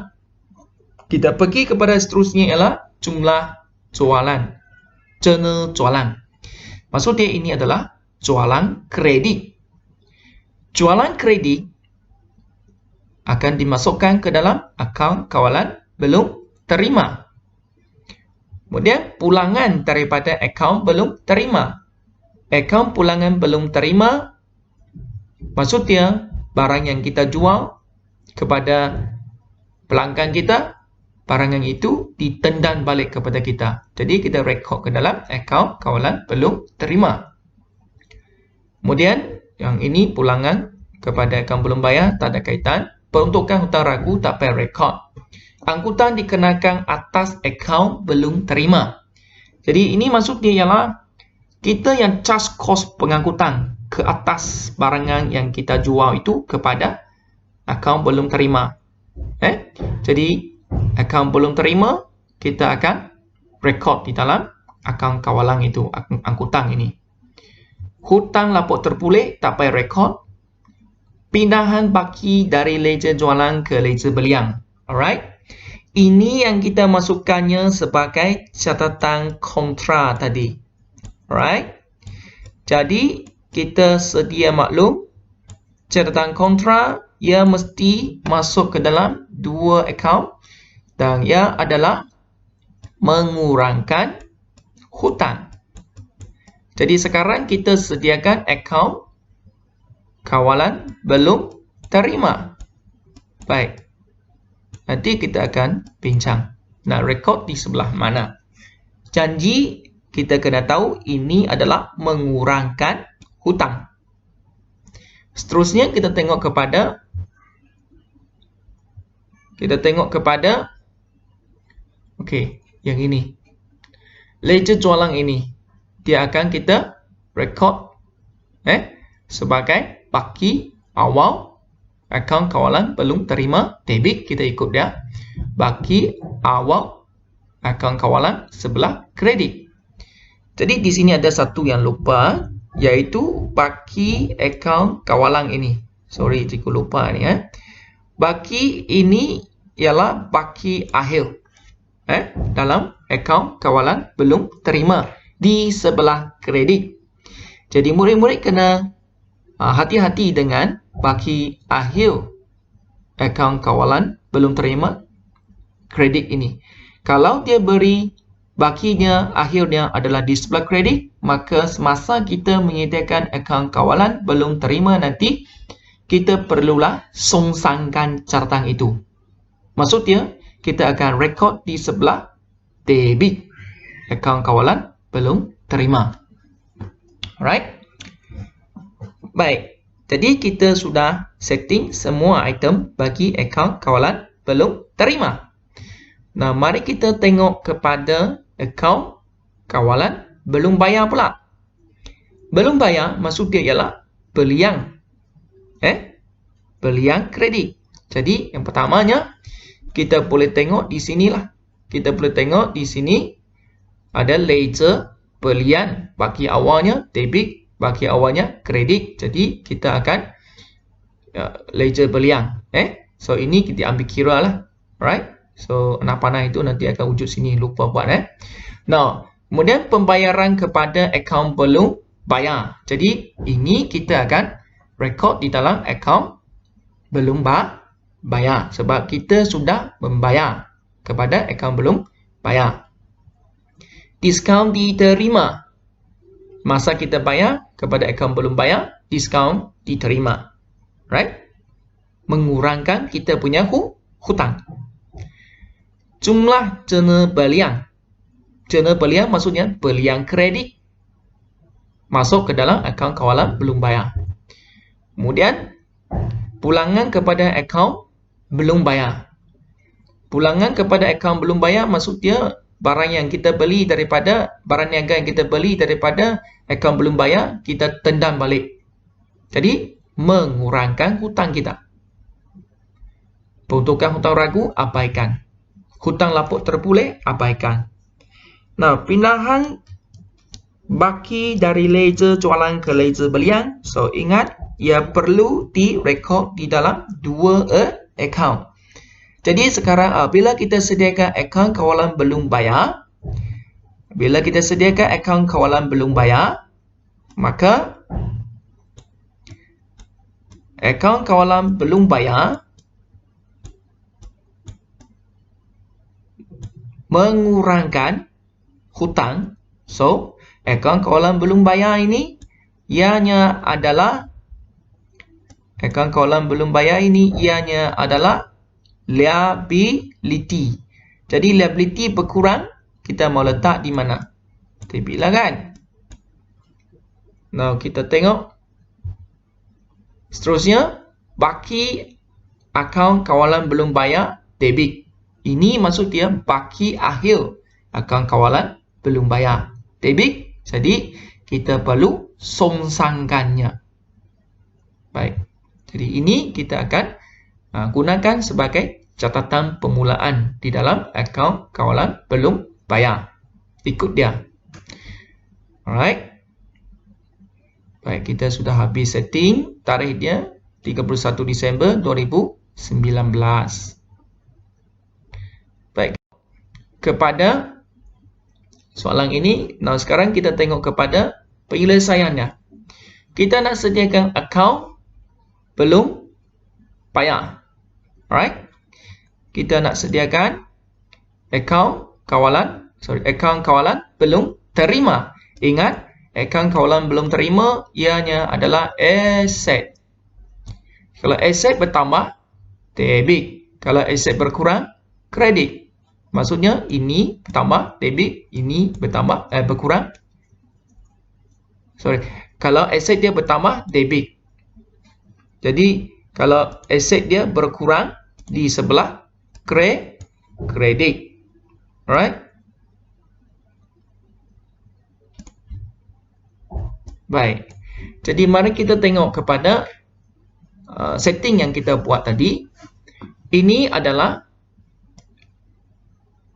Speaker 1: Kita pergi kepada seterusnya ialah jumlah jualan. Jurnal jualan. Maksud dia ini adalah jualan kredit. Jualan kredit akan dimasukkan ke dalam akaun kawalan belum terima. Kemudian pulangan daripada akaun belum terima. Akaun pulangan belum terima maksudnya barang yang kita jual kepada pelanggan kita, barang yang itu ditendang balik kepada kita. Jadi kita rekod ke dalam akaun kawalan belum terima. Kemudian yang ini pulangan kepada akaun belum bayar, tak ada kaitan. Peruntukan hutang ragu tak payah rekod. Angkutan dikenakan atas akaun belum terima. Jadi ini maksud dia ialah kita yang charge kos pengangkutan ke atas barangan yang kita jual itu kepada akaun belum terima. Jadi akaun belum terima kita akan rekod di dalam akaun kawalan itu, angkutan ini. Hutang lapor terpulih tak payah rekod. Pindahan baki dari ledger jualan ke ledger belian. Alright. Ini yang kita masukkannya sebagai catatan kontra tadi. Alright. Jadi kita sedia maklum catatan kontra ia mesti masuk ke dalam dua akaun dan ia adalah mengurangkan hutang. Jadi sekarang kita sediakan akaun kawalan belum terima. Baik. Nanti kita akan bincang nak rekod di sebelah mana. Janji kita kena tahu ini adalah mengurangkan hutang. Seterusnya kita tengok kepada yang ini. Ledger jualan ini dia akan kita rekod sebagai baki awal akaun kawalan belum terima debit, kita ikut dia. Baki awal akaun kawalan sebelah kredit. Jadi di sini ada satu yang lupa, yaitu baki akaun kawalan ini. Sorry, cikgu lupa ni. Baki ini ialah baki akhir dalam akaun kawalan belum terima di sebelah kredit. Jadi murid-murid kena hati-hati dengan baki akhir akaun kawalan belum terima kredit ini. Kalau dia beri bakinya akhirnya adalah di sebelah kredit, maka semasa kita menyediakan akaun kawalan belum terima nanti, kita perlulah songsangkan catatan itu. Maksudnya, kita akan rekod di sebelah debit akaun kawalan belum terima. Alright. Baik. Jadi kita sudah setting semua item bagi akaun kawalan belum terima. Nah, mari kita tengok kepada akaun kawalan belum bayar pula. Belum bayar maksud dia ialah belian. Belian kredit. Jadi yang pertamanya kita boleh tengok di sinilah. Kita boleh tengok di sini ada ledger belian, baki awalnya debit, baki awalnya kredit. Jadi kita akan ledger belian. So ini kita ambil kira lah. Right? So anak panah itu nanti akan wujud sini, lupa buat. Now, kemudian pembayaran kepada akaun belum bayar. Jadi ini kita akan record di dalam akaun belum bayar sebab kita sudah membayar kepada akaun belum bayar. Diskaun diterima. Masa kita bayar kepada akaun belum bayar, diskaun diterima. Right? Mengurangkan kita punya hutang. Jumlah jena belian. Jena belian maksudnya belian kredit masuk ke dalam akaun kawalan belum bayar. Kemudian pulangan kepada akaun belum bayar. Pulangan kepada akaun belum bayar maksud dia barang yang kita beli daripada barang niaga yang kita beli daripada akaun belum bayar, kita tendam balik. Jadi mengurangkan hutang kita. Peruntukan hutang ragu, abaikan. Hutang lapuk terpulih, abaikan. Nah, pindahan baki dari ledger jualan ke ledger belian. So, ingat, ia perlu direkod di dalam dua akaun. Jadi, sekarang bila kita sediakan akaun kawalan belum bayar, maka akaun kawalan belum bayar mengurangkan hutang. So, akaun kawalan belum bayar ini ianya adalah liability. Jadi liability berkurang, kita mau letak di mana? Debit lah kan? Now kita tengok. Seterusnya, baki akaun kawalan belum bayar, debit. Ini maksud dia baki akhir akaun kawalan belum bayar, debit. Jadi kita perlu songsangkannya. Baik. Jadi ini kita akan gunakan sebagai catatan permulaan di dalam akaun kawalan belum bayar. Ikut dia. Alright. Baik, kita sudah habis setting. Tarikh dia 31 Disember 2019. Baik. Kepada soalan ini, nah sekarang kita tengok kepada penyelesaiannya. Kita nak sediakan akaun belum bayar. Alright. Kita nak sediakan akaun kawalan belum terima. Ingat, akaun kawalan belum terima ianya adalah aset. Kalau aset bertambah, debit. Kalau aset berkurang, kredit. Maksudnya ini bertambah debit, ini berkurang. Kalau aset dia bertambah debit. Jadi kalau aset dia berkurang di sebelah kredit. Alright? Baik. Jadi mari kita tengok kepada setting yang kita buat tadi. Ini adalah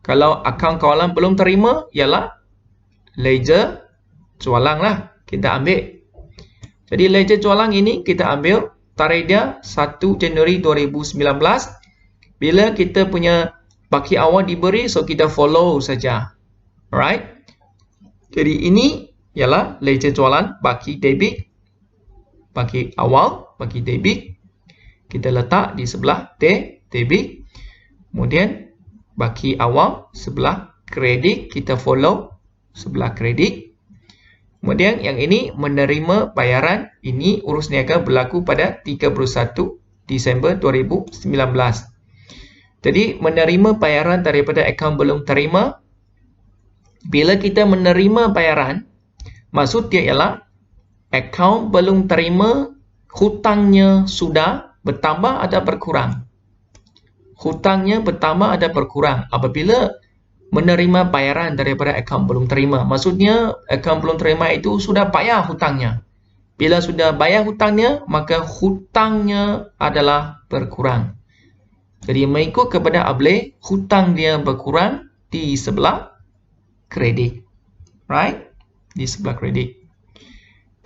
Speaker 1: kalau akaun kawalan belum terima, ialah ledger jualan lah. Kita ambil. Jadi ledger jualan ini kita ambil tarikh dia 1 Januari 2019. Bila kita punya baki awal diberi, so kita follow saja. Alright. Jadi ini ialah ledger jualan baki debit. Baki awal, baki debit. Kita letak di sebelah debit. Kemudian baki awal sebelah kredit, kita follow sebelah kredit. Kemudian yang ini menerima bayaran, ini urus niaga berlaku pada 31 Disember 2019. Jadi menerima bayaran daripada akaun belum terima. Bila kita menerima bayaran, maksud dia ialah akaun belum terima, hutangnya sudah bertambah atau berkurang? Hutangnya bertambah atau berkurang apabila menerima bayaran daripada akaun belum terima. Maksudnya, akaun belum terima itu sudah bayar hutangnya. Bila sudah bayar hutangnya, maka hutangnya adalah berkurang. Jadi, mengikut kepada Ableh, hutang dia berkurang di sebelah kredit. Right? Di sebelah kredit.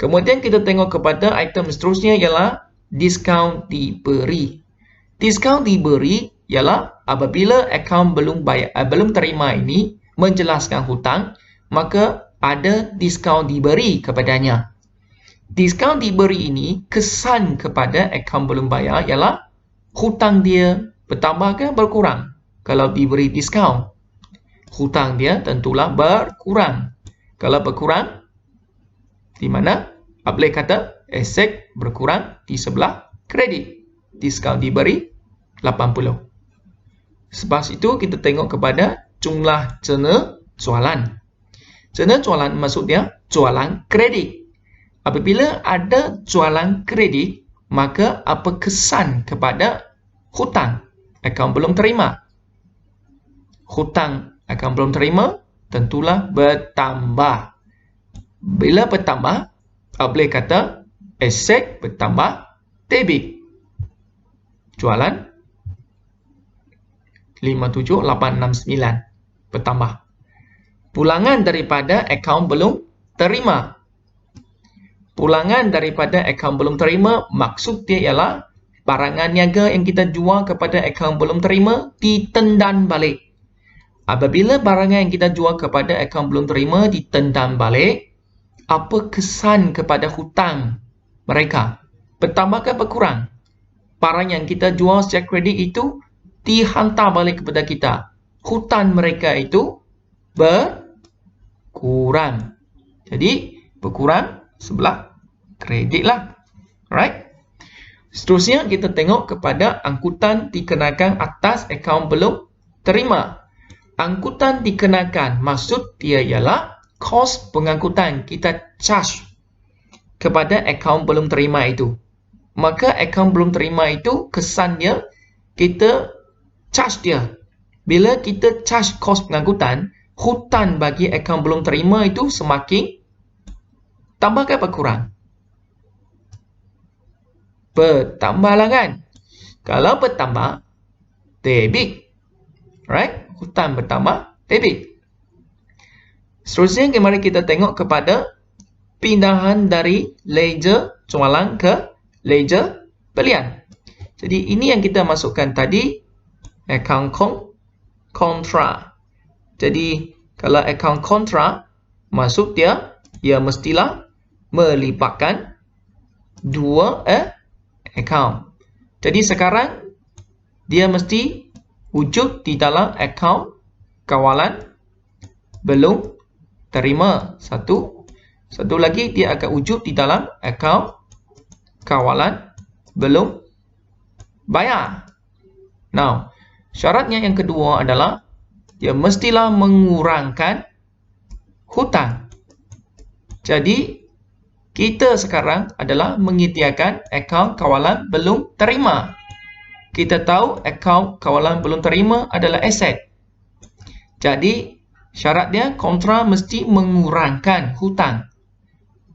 Speaker 1: Kemudian kita tengok kepada item seterusnya ialah diskaun diberi. Diskaun diberi ialah apabila akaun belum terima ini menjelaskan hutang, maka ada diskaun diberi kepadanya. Diskaun diberi ini kesan kepada akaun belum bayar ialah hutang dia bertambah ke berkurang. Kalau diberi diskaun, hutang dia tentulah berkurang. Kalau berkurang, di mana? Ableh kata aset berkurang di sebelah kredit. Diskaun diberi 80. Sebab itu kita tengok kepada jumlah cena jualan. Cena jualan maksudnya jualan kredit. Apabila ada jualan kredit, maka apa kesan kepada hutang akaun belum terima? Hutang akaun belum terima tentulah bertambah. Bila bertambah, Ableh kata aset bertambah debit. Jualan 57869 bertambah. Pulangan daripada akaun belum terima. Pulangan daripada akaun belum terima maksud dia ialah barangan niaga yang kita jual kepada akaun belum terima ditendang balik. Apabila barangan yang kita jual kepada akaun belum terima ditendang balik, apa kesan kepada hutang mereka? Bertambah ke berkurang? Barang yang kita jual secara kredit itu dihantar balik kepada kita. Hutang mereka itu berkurang. Jadi, berkurang sebelah kredit lah. Right? Seterusnya, kita tengok kepada angkutan dikenakan atas akaun belum terima. Angkutan dikenakan, maksud dia ialah kos pengangkutan kita charge kepada akaun belum terima itu. Maka akaun belum terima itu kesannya kita charge dia. Bila kita charge kos pengangkutan, hutang bagi akaun belum terima itu semakin tambah ke berkurang? Bertambah lah kan? Kalau bertambah, debit. Right? Hutang bertambah, debit. Seterusnya, mari kita tengok kepada pindahan dari ledger jualan ke ledger belian. Jadi, ini yang kita masukkan tadi, akaun kontra. Jadi, kalau akaun kontra, maksud dia, ia mestilah melibatkan dua akaun. Jadi, sekarang, dia mesti wujud di dalam akaun kawalan belum terima. Satu lagi, dia akan wujud di dalam akaun kawalan belum bayar. Now, syaratnya yang kedua adalah dia mestilah mengurangkan hutang. Jadi, kita sekarang adalah menyediakan akaun kawalan belum terima. Kita tahu akaun kawalan belum terima adalah aset. Jadi, syaratnya kontra mesti mengurangkan hutang.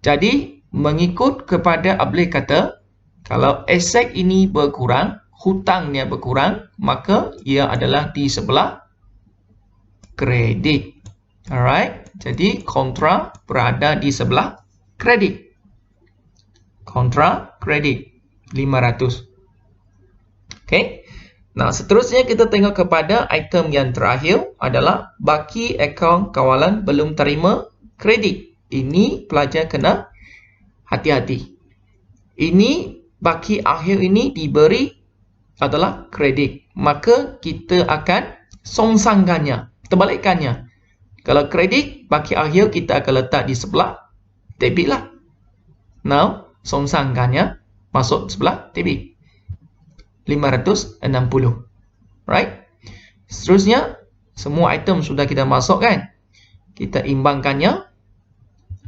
Speaker 1: Jadi, mengikut kepada Ableh kata, kalau aset ini berkurang, hutangnya berkurang, maka ia adalah di sebelah kredit. Alright, jadi kontra berada di sebelah kredit. Kontra kredit 500. Okay. Nah, seterusnya kita tengok kepada item yang terakhir adalah baki akaun kawalan belum terima kredit. Ini pelajar kena hati-hati. Ini baki akhir ini diberi adalah kredit. Maka kita akan songsangkannya, terbalikannya. Kalau kredit, baki akhir kita akan letak di sebelah debit lah. Now, songsangkannya masuk sebelah debit. 560. Right? Seterusnya, semua item sudah kita masuk kan? Kita imbangkannya.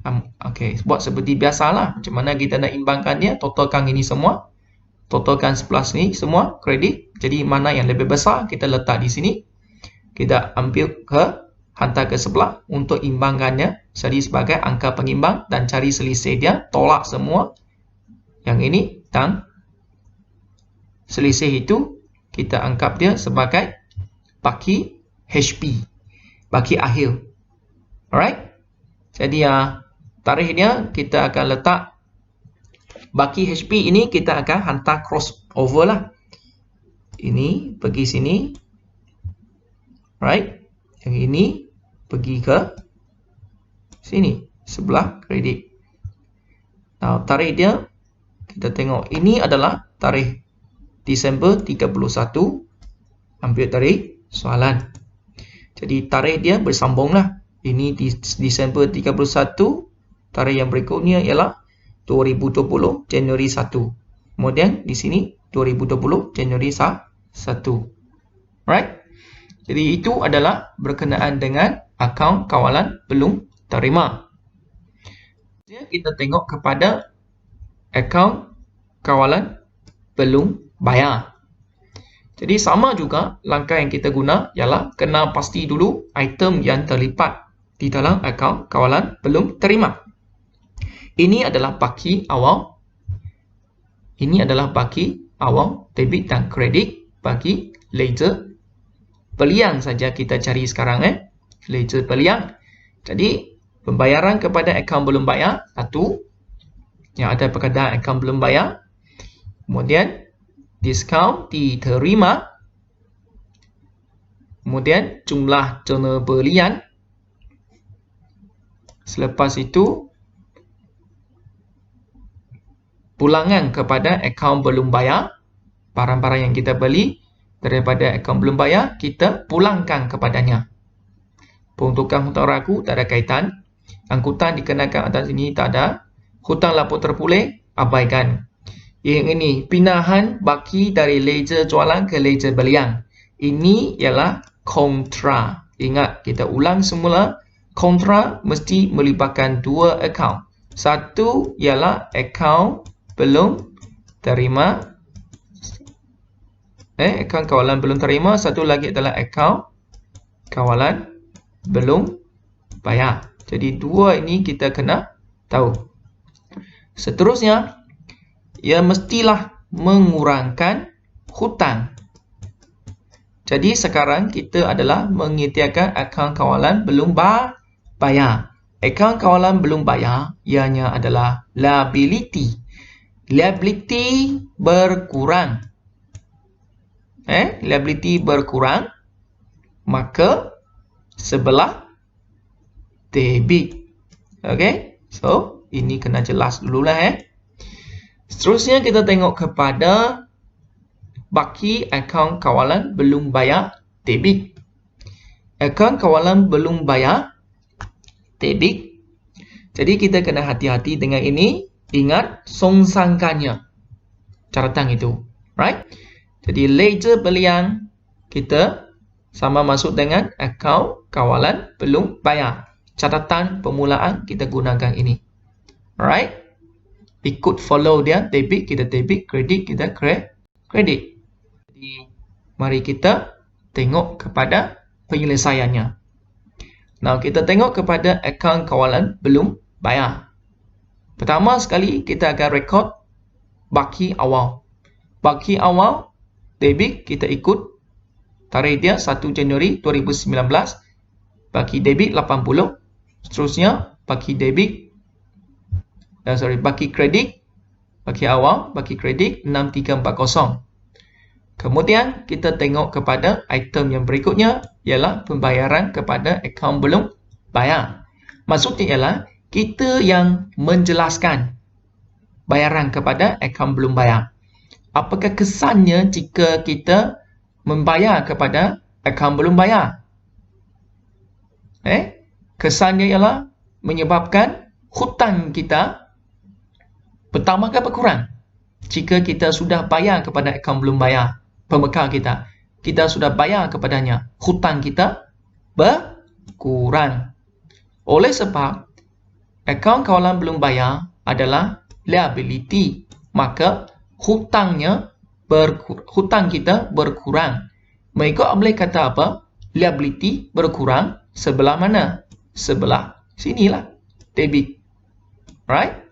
Speaker 1: Okey, buat seperti biasalah. Macam mana kita nak imbangkan dia, totalkan ini semua. Totalkan plus ni semua kredit. Jadi mana yang lebih besar kita letak di sini. Kita ambil hantar ke sebelah untuk imbangkannya jadi sebagai angka pengimbang dan cari selisih dia, tolak semua yang ini dan selisih itu kita anggap dia sebagai baki HP, baki akhir. Alright? Jadi tarikhnya kita akan letak baki HP ini, kita akan hantar crossover lah. Ini pergi sini. Right? Yang ini pergi ke sini, sebelah kredit. Nah, tarikh dia kita tengok ini adalah tarikh Disember 31. Ambil tarikh soalan. Jadi tarikh dia bersambung lah. Ini Disember 31. Tarikh yang berikutnya ialah 2020 Januari 1. Kemudian di sini 2020 Januari 1. Right? Jadi itu adalah berkenaan dengan akaun kawalan belum terima. Kita tengok kepada akaun kawalan belum bayar. Jadi sama juga langkah yang kita guna ialah kena pasti dulu item yang terlibat di dalam akaun kawalan belum terima. Ini adalah baki awal. Ini adalah baki awal debit dan kredit bagi ledger belian saja kita cari sekarang ledger belian. Jadi pembayaran kepada akaun belum bayar satu, yang ada perkataan akaun belum bayar. Kemudian diskaun diterima. Kemudian jumlah jurnal belian. Selepas itu pulangan kepada akaun belum bayar. Barang-barang yang kita beli daripada akaun belum bayar, kita pulangkan kepadanya. Peruntukan hutang ragu tak ada kaitan. Angkutan dikenakan atas ini tak ada. Hutang lapor terpulih, abaikan. Yang ini, pindahan baki dari ledger jualan ke ledger belian. Ini ialah kontra. Ingat, kita ulang semula. Kontra mesti melibatkan dua akaun. Satu ialah akaun belum terima. Akaun kawalan belum terima. Satu lagi adalah akaun kawalan belum bayar. Jadi dua ini kita kena tahu. Seterusnya, ia mestilah mengurangkan hutang. Jadi sekarang kita adalah menyediakan akaun kawalan belum bayar. Akaun kawalan belum bayar ianya adalah liability. Liability berkurang. Liability berkurang, maka sebelah debit. Okay, so ini kena jelas dululah. Seterusnya kita tengok kepada baki akaun kawalan belum bayar debit. Akaun kawalan belum bayar debit. Jadi kita kena hati-hati dengan ini. Ingat songsangkannya. Catatan itu. Right? Jadi ledger belian kita sama masuk dengan akaun kawalan belum bayar. Catatan permulaan kita gunakan ini. Alright? Ikut follow dia, debit kita debit, kredit kita kredit. Jadi mari kita tengok kepada penyelesaiannya. Now kita tengok kepada akaun kawalan belum bayar. Pertama sekali kita akan rekod baki awal. Baki awal debit kita ikut tarikh dia 1 Januari 2019. Baki debit 80. Seterusnya baki debit baki kredit, baki awal, baki kredit 6340. Kemudian kita tengok kepada item yang berikutnya ialah pembayaran kepada akaun belum bayar. Maksudnya ialah kita yang menjelaskan bayaran kepada akaun belum bayar. Apakah kesannya jika kita membayar kepada akaun belum bayar? Kesannya ialah menyebabkan hutang kita bertambah ke berkurang. Jika kita sudah bayar kepada akaun belum bayar, pembekal kita, kita sudah bayar kepadanya, hutang kita berkurang. Oleh sebab akaun kawalan belum bayar adalah liability. Maka hutang kita berkurang. Mereka boleh kata apa? Liability berkurang sebelah mana? Sebelah sinilah, debit. Right?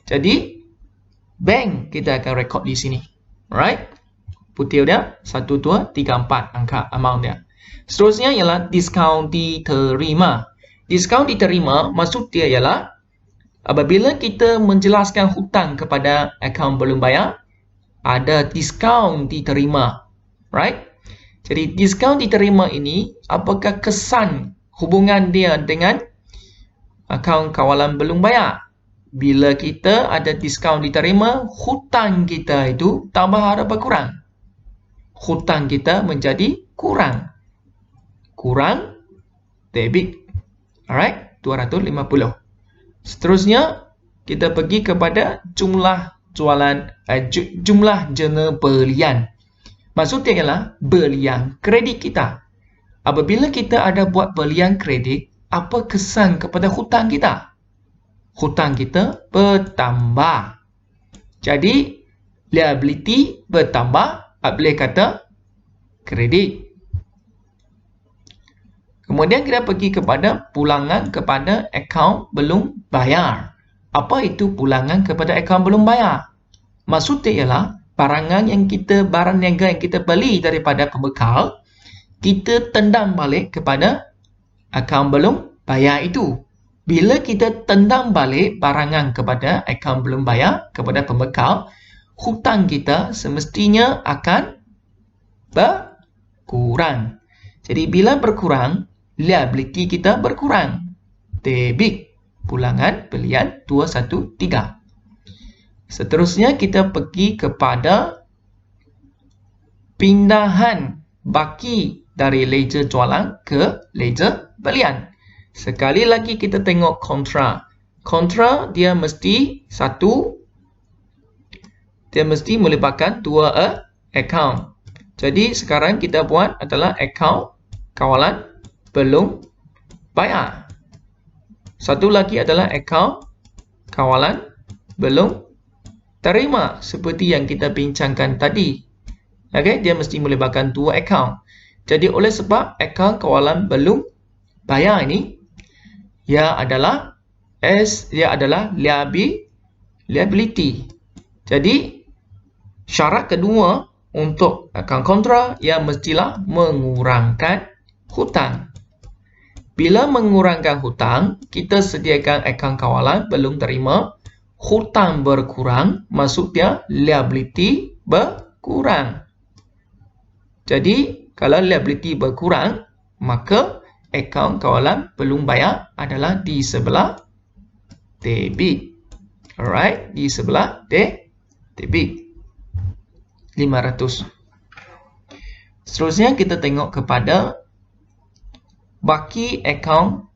Speaker 1: Jadi, bank kita akan rekod di sini. Right? Putih dia 1, 2, 3, 4 angka amount dia. Seterusnya ialah diskaun diterima. Diskaun diterima maksud dia ialah apabila kita menjelaskan hutang kepada akaun belum bayar, ada diskaun diterima. Right? Jadi diskaun diterima ini apakah kesan hubungan dia dengan akaun kawalan belum bayar? Bila kita ada diskaun diterima, hutang kita itu tambah atau kurang? Hutang kita menjadi kurang. Kurang debit. Alright, 250. Seterusnya kita pergi kepada jumlah jurnal belian. Maksudnya ialah belian kredit kita. Apabila kita ada buat belian kredit, apa kesan kepada hutang kita? Hutang kita bertambah. Jadi, liability bertambah, boleh kata kredit. Kemudian kita pergi kepada pulangan kepada akaun belum bayar. Apa itu pulangan kepada akaun belum bayar? Maksudnya ialah barang niaga yang kita beli daripada pembekal, kita tendang balik kepada akaun belum bayar itu. Bila kita tendang balik barangan kepada akaun belum bayar kepada pembekal, hutang kita semestinya akan berkurang. Jadi bila berkurang, liability kita berkurang. Debit pulangan belian 213. Seterusnya kita pergi kepada pindahan baki dari ledger jualan ke ledger belian. Sekali lagi kita tengok kontra. Kontra dia mesti melibatkan dua akaun. Jadi sekarang kita buat adalah akaun kawalan belum bayar. Satu lagi adalah akaun kawalan belum terima seperti yang kita bincangkan tadi. Okey, dia mesti melibatkan dua akaun. Jadi oleh sebab akaun kawalan belum bayar ini, ia adalah liability. Jadi syarat kedua untuk akaun kontra, ia mestilah mengurangkan hutang. Bila mengurangkan hutang, kita sediakan akaun kawalan belum terima, hutang berkurang, maksudnya liability berkurang. Jadi, kalau liability berkurang, maka akaun kawalan belum bayar adalah di sebelah debit. Alright, di sebelah debit. 500. Seterusnya kita tengok kepada baki akaun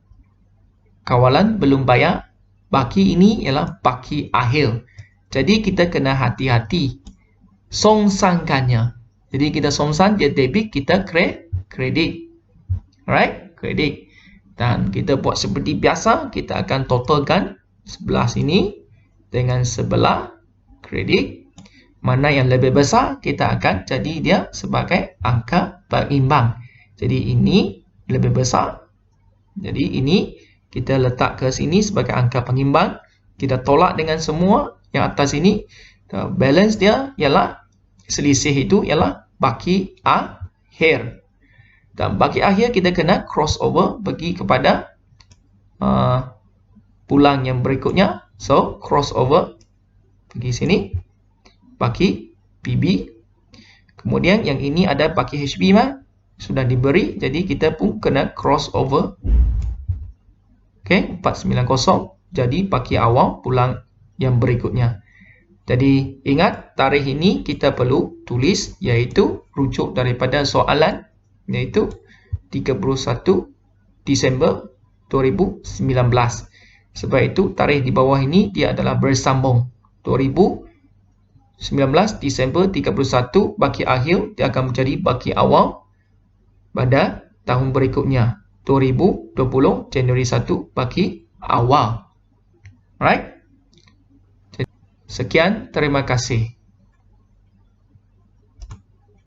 Speaker 1: kawalan belum bayar. Baki ini ialah baki akhir. Jadi kita kena hati-hati songsangkannya. Jadi kita songsang dia debit, kita kredit. Alright, kredit. Dan kita buat seperti biasa, kita akan totalkan sebelah sini dengan sebelah kredit. Mana yang lebih besar, kita akan jadi dia sebagai angka berimbang. Jadi ini lebih besar. Jadi ini kita letak ke sini sebagai angka pengimbang. Kita tolak dengan semua yang atas ini. Balance dia ialah, selisih itu ialah baki akhir. Dan baki akhir kita kena crossover pergi kepada pulang yang berikutnya. So crossover pergi sini. Baki PB. Kemudian yang ini ada baki HB sudah diberi. Jadi kita pun kena crossover. Okey, 490 jadi baki awal pulang yang berikutnya. Jadi ingat tarikh ini kita perlu tulis, iaitu rujuk daripada soalan, iaitu 31 Disember 2019. Sebab itu tarikh di bawah ini dia adalah bersambung. 2019 Disember 31 baki akhir dia akan menjadi baki awal pada tahun berikutnya. 2020 Januari 1 baki awal. Right? Sekian, terima kasih.